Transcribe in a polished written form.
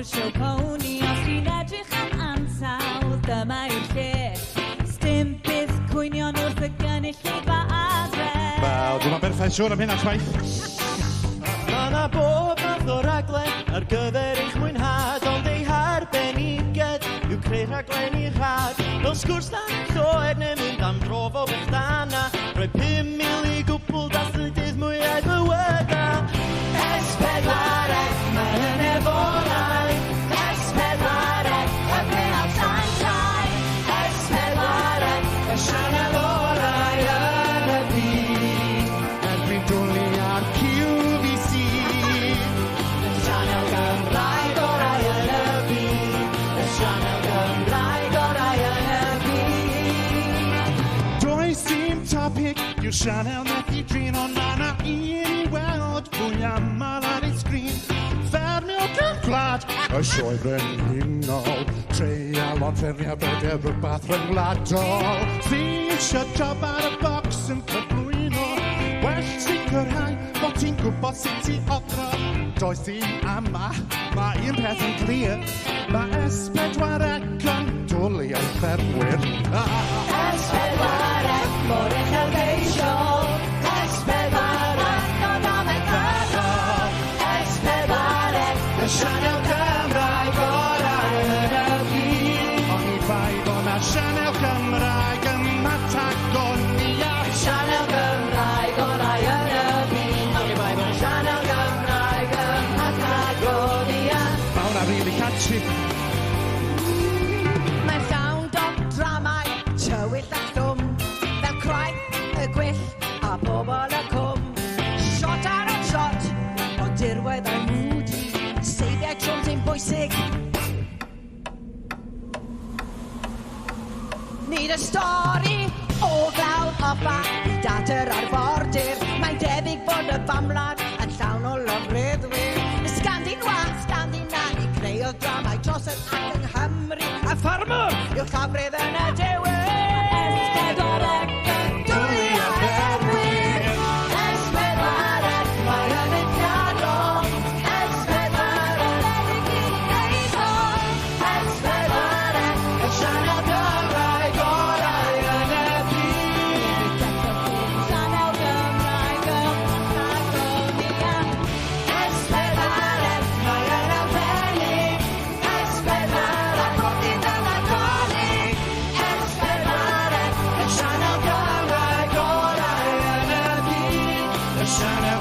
Sponsor show pony os fi'n edrych am ansawdd, dyma yw'r lle. Sdim byth cwynion wrth y gynulleidfa adref. Wel, dwi'n berffaith siŵr am hynna chwaith. Ma' 'na bob math o raglen ar gyfer eich mwynhad, ond ei harbenigedd yw creu rhaglenni rhad. Fel sgwrs na lloer neu mynd am dro fo bechdanna, rhoi 5,000 i gwbl dathlu dydd mwyau bywyda. S4C, mae'n efolau. S4C, y penawd sancau. S4C, y Sianel orau yn y byd. Erbyn dwlu ar QVC. Y Sianel Gymraeg orau yn y byd. Y Sianel Gymraeg orau yn y byd. Does dim topic yw'r Sianel methu drin, ond ma' 'na un i weld fwy aml ar ei sgrin. Ffermio gan gwlad y sioe brenhinol, treial ond ffermio bydde rhywbeth rhyngwladol. Sy'n isio job ar y bocs yn cyflwyno, well sicrhau bod ti'n gwybod sut ti odro. Does dim ama, mae un peth yn glir, mae S4C yn dwlu ar ffermwyr. S4C, mor uchelgeisiol. S4C, nod am eithafol. S4C, y Sianel Gymraeg orau yn y byd. Ond i bai bod 'na Sianel Gymraeg yn Patagonia. Sianel Gymraeg orau yn y byd. Ond i bai bod Sianel Gymraeg yn Patagonia. Ma' hwnna really catchy. Mae'n llawn dop dramau, tywyll a llwm, fel craig y gwyll a bobl y cwm. Shot ar y shot, ond dirwedd a moody, seiddiau trwm sy'n bwysig. Nid y stori o glaw opa, dater ar fordir. Mae'n debyg bod y famlad yn llawn o lofryddwyr. Sgandin wa, sgandin na, i creu o dramau dros yr ac yng Nghymru. A ffarmwr yw'r llafrydd yn y dewyr. S4C yn dwlu ar ffermwyr. S4C, mae yn eithafol. S4C, S4C, y Sianel Gymraeg orau yn y byd. Sianel Gymraeg yn Patagonia. S4C, mae yn arbennig. S4C, pob dim yn agor. S4C, y Sianel Gymraeg orau yn y byd. Y Sianel